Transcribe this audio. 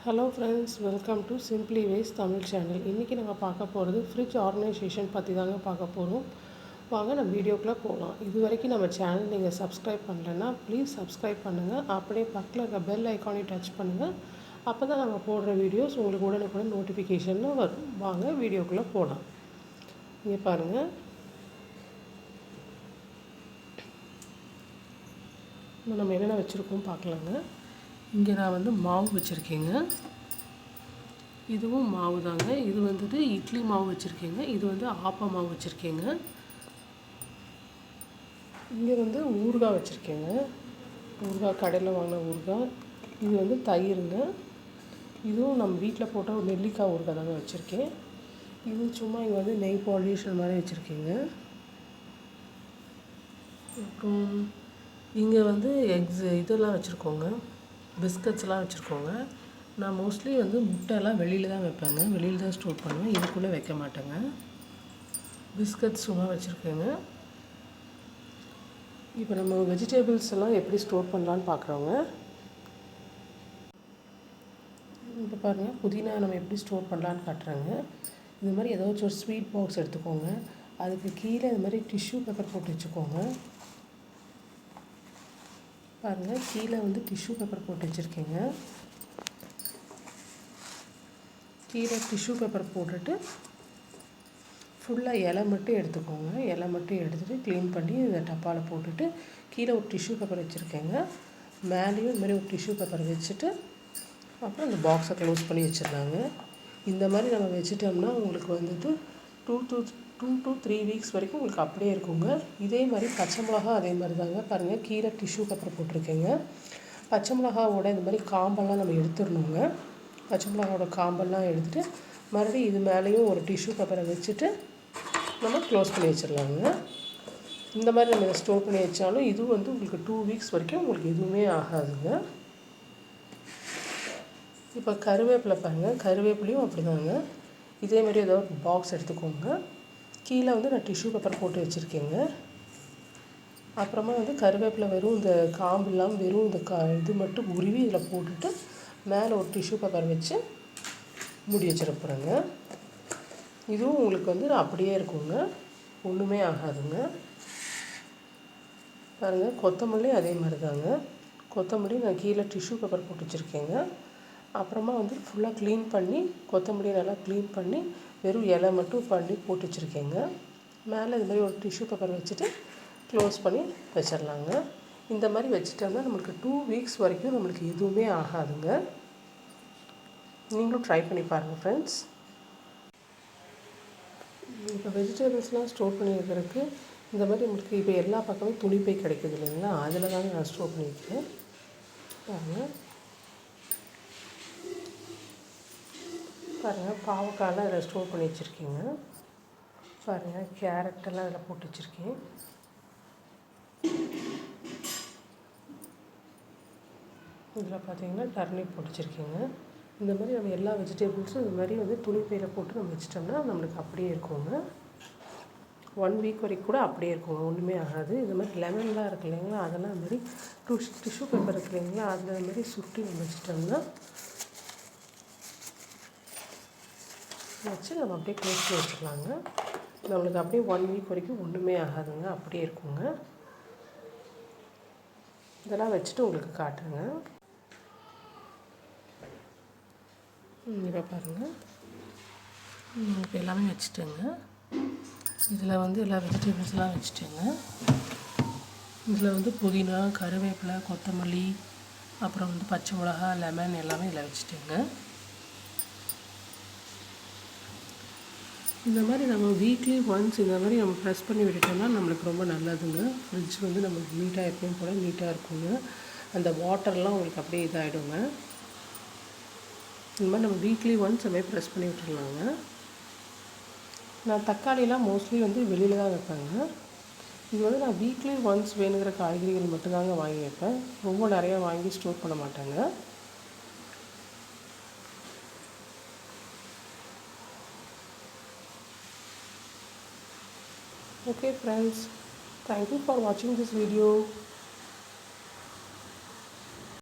Hello friends, welcome to simply ways Tamil channel. இன்றைக்கி நம்ம பார்க்க போகிறது ஃப்ரிட்ஜ் ஆர்கனைசேஷன் பற்றி தாங்க பார்க்க போகிறோம். வாங்க நம்ம வீடியோக்குள்ளே போகலாம். இது வரைக்கும் நம்ம சேனல் நீங்கள் சப்ஸ்கிரைப் பண்ணலைன்னா ப்ளீஸ் சப்ஸ்கிரைப் பண்ணுங்கள். அப்படியே பக்கத்தில் இருக்க பெல் ஐக்கானையும் டச் பண்ணுங்கள். அப்போ தான் நம்ம போடுற வீடியோஸ் உங்களுக்கு உடனுக்குடன் நோட்டிஃபிகேஷனில் வரும். வாங்க வீடியோக்குள்ளே போகலாம். இங்கே பாருங்கள், நம்ம என்னென்ன வச்சுருக்கோம் பார்க்கலாங்க. இங்கே நான் வந்து மாவு வச்சுருக்கேங்க. இதுவும் மாவு தாங்க. இது வந்துட்டு இட்லி மாவு வச்சுருக்கேங்க. இது வந்து ஆப்ப மாவு வச்சுருக்கேங்க. இங்கே வந்து ஊறுகாய் வச்சுருக்கேங்க. ஊறுகாய் கடையில் வாங்கின ஊறுகாய். இது வந்து தயிருங்க. இதுவும் நம்ம வீட்டில் போட்ட ஒரு நெல்லிக்காய் ஊறுகாய் தாங்க வச்சுருக்கேன். இது சும்மா இங்கே வந்து நெய் பாலிஷ் மாதிரி வச்சுருக்கேங்க. அப்புறம் இங்கே வந்து இதெல்லாம் வச்சுருக்கோங்க, பிஸ்கட்ஸ்லாம் வச்சுருக்கோங்க. நான் மோஸ்ட்லி வந்து முட்டைலாம் வெளியில் தான் வைப்பேங்க. வெளியில் தான் ஸ்டோர் பண்ணுவேன், இதுக்குள்ளே வைக்க மாட்டேங்க. பிஸ்கட்ஸ் சும்மா வச்சுருக்கேங்க. இப்போ நம்ம வெஜிடபிள்ஸ் எல்லாம் எப்படி ஸ்டோர் பண்ணலான்னு பார்க்குறோங்க. இப்போ பாருங்கள், புதினா நம்ம எப்படி ஸ்டோர் பண்ணலான்னு காட்டுறேங்க. இது மாதிரி ஏதாச்சும் ஒரு ஸ்வீட் பாக்ஸ் எடுத்துக்கோங்க. அதுக்கு கீழே இது மாதிரி டிஷ்யூ பேப்பர் போட்டு வச்சுக்கோங்க. பாருங்கள், கீழே வந்து டிஷ்யூ பேப்பர் போட்டு வச்சுருக்கேங்க. கீழே டிஷ்யூ பேப்பர் போட்டுட்டு ஃபுல்லாக இலை மட்டும் எடுத்துக்கோங்க. இலை மட்டும் எடுத்துகிட்டு க்ளீன் பண்ணி இந்த டப்பாவில் போட்டுட்டு கீழே ஒரு டிஷ்யூ பேப்பர் வச்சுருக்கேங்க. மேலேயும் இது மாதிரி ஒரு டிஷ்யூ பேப்பர் வச்சுட்டு அப்புறம் இந்த பாக்ஸை க்ளோஸ் பண்ணி வச்சிடலாங்க. இந்த மாதிரி நம்ம வச்சுட்டோம்னா உங்களுக்கு வந்துட்டு 2 to 3 வீக்ஸ் வரைக்கும் உங்களுக்கு அப்படியே இருக்குங்க. இதே மாதிரி பச்சை மிளகா அதே மாதிரி தாங்க. பாருங்கள், கீழே டிஷ்யூ பேப்பர் போட்டிருக்கேங்க. பச்சை மிளகாவோட இந்த மாதிரி காம்பெல்லாம் நம்ம எடுத்துடணுங்க. பச்சை மிளகாவோட காம்பெல்லாம் எடுத்துகிட்டு மறுபடியும் இது மேலேயும் ஒரு டிஷ்யூ பேப்பரை வச்சுட்டு நம்ம க்ளோஸ் பண்ணி வச்சிடலாங்க. இந்த மாதிரி நம்ம இதை ஸ்டோர் பண்ணி வச்சாலும் இது வந்து உங்களுக்கு 2 வீக்ஸ் வரைக்கும் உங்களுக்கு எதுவுமே ஆகாதுங்க. இப்போ கருவேப்பிலை பாருங்கள், கருவேப்பிலையும் அப்படி தாங்க. இதே மாதிரி ஏதோ ஒரு பாக்ஸ் எடுத்துக்கோங்க. கீழே வந்து நான் டிஷ்யூ பேப்பர் போட்டு வச்சுருக்கேங்க. அப்புறமா வந்து கருவேப்பிலை வெறும் இந்த காம்பு இல்லாமல் வெறும் இந்த இது மட்டும் உருவி இதில் போட்டுட்டு மேலே ஒரு டிஷ்யூ பேப்பர் வச்சு மூடி வச்சிட போகிறேங்க. இதுவும் உங்களுக்கு வந்து அப்படியே இருக்குங்க, ஒன்றுமே ஆகாதுங்க. பாருங்கள், கொத்தமல்லி அதே மாதிரி தாங்க. கொத்தமல்லி நான் கீழே டிஷ்யூ பேப்பர் போட்டு வச்சுருக்கேங்க. அப்புறமா வந்து ஃபுல்லாக க்ளீன் பண்ணி கொத்தமல்லி நல்லா க்ளீன் பண்ணி வெறும் இலை மட்டும் பண்ணி போட்டு வச்சுருக்கேங்க. மேலே இது மாதிரி ஒரு டிஷ்யூ பேப்பர் வச்சுட்டு க்ளோஸ் பண்ணி வச்சிடலாங்க. இந்த மாதிரி வச்சுட்டோம்னா நம்மளுக்கு 2 வீக்ஸ் வரைக்கும் நம்மளுக்கு எதுவுமே ஆகாதுங்க. நீங்களும் ட்ரை பண்ணி பாருங்கள் ஃப்ரெண்ட்ஸ். இப்போ வெஜிடபிள்ஸ்லாம் ஸ்டோர் பண்ணி வைக்கிறதுக்கு இந்த மாதிரி நம்மளுக்கு இப்போ எல்லா பக்கமும் துணிப்பை கிடைக்குது இல்லைங்களா, அதில் தாங்க நான் ஸ்டோர் பண்ணி வைக்கிறேன். பாருங்கள், பாவக்காயெல்லாம் இதில் ஸ்டோர் பண்ணி வச்சுருக்கேங்க. பாருங்கள், கேரட்டெல்லாம் இதில் போட்டு வச்சுருக்கேன். இதில் பார்த்தீங்கன்னா டர்னிப் போட்டு வச்சுருக்கேங்க. இந்த மாதிரி நம்ம எல்லா வெஜிடபிள்ஸும் இந்த மாதிரி வந்து துணிப்பையில் போட்டு நம்ம வச்சிட்டோம்னா நம்மளுக்கு அப்படியே இருக்குங்க. 1 வீக் வரைக்கும் கூட அப்படியே இருக்குங்க, ஒன்றுமே ஆகாது. இது மாதிரி லெமன்லாம் இருக்குது இல்லைங்களா, அதெல்லாம் இந்த மாதிரி டிஷ்யூ பேப்பர் இருக்குது இல்லைங்களா, அதில் இந்த மாதிரி சுட்டி நம்ம வச்சிட்டோம்னா வச்சு நம்ம அப்படியே க்ளோஸ் பண்ணி வச்சுக்கலாங்க. நம்மளுக்கு அப்படியே 1 வீக் வரைக்கும் ஒன்றுமே ஆகாதுங்க, அப்படியே இருக்குங்க. இதெல்லாம் வச்சுட்டு உங்களுக்கு காட்டுறேங்க. இப்போ பாருங்கள், இப்போ எல்லாமே வச்சுட்டேங்க. இதில் வந்து எல்லா வெஜிடபிள்ஸ்லாம் வச்சுட்டேங்க. இதில் வந்து புதினா, கருவேப்பிலை, கொத்தமல்லி, அப்புறம் வந்து பச்சை மிளகா, லெமன் எல்லாமே இதில் வச்சுட்டேங்க. இந்த மாதிரி நம்ம வீக்லி ஒன்ஸ் இந்த மாதிரி நம்ம ப்ரெஸ் பண்ணி விட்டுட்டோம்னா நம்மளுக்கு ரொம்ப நல்லதுங்க. ஃப்ரிட்ஜ் வந்து நம்மளுக்கு நீட்டாக எப்பயும் போல் நீட்டாக இருக்குங்க. அந்த வாட்டர்லாம் உங்களுக்கு அப்படியே இதாகிடுங்க. இந்த மாதிரி நம்ம வீக்லி ஒன்ஸ் அந்த மாதிரி ப்ரெஸ் பண்ணி விட்டுடலாங்க. நான் தக்காளிலாம் மோஸ்ட்லி வந்து வெளியில் தான் வைப்பேங்க. இது வந்து நான் வீக்லி ஒன்ஸ் வேணுங்கிற காய்கறிகள் மட்டும்தாங்க வாங்கி வைப்பேன். ரொம்ப நிறையா வாங்கி ஸ்டோர் பண்ண மாட்டேங்க. Okay friends, thank you for watching this video.